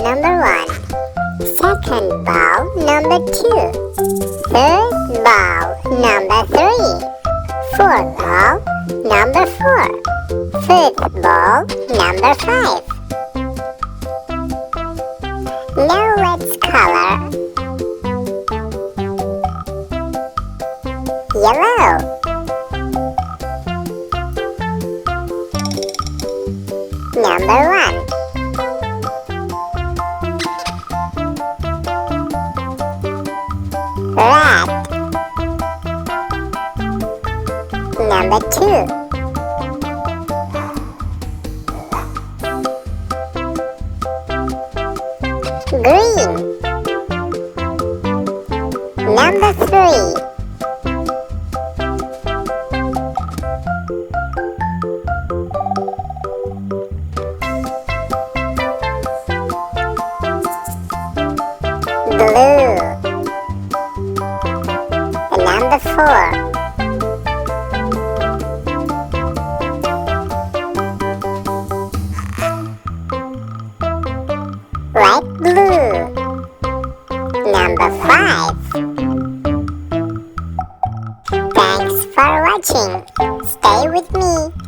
number 1. Second ball number 2. Third ball number 3. Fourth ball number 4. Fifth ball number 5. Now let's color. Yellow. Number 1. Red. Number 2. Green. Number 3. Blue. Number 4. Light blue. Number 5. Thanks for watching. Stay with me.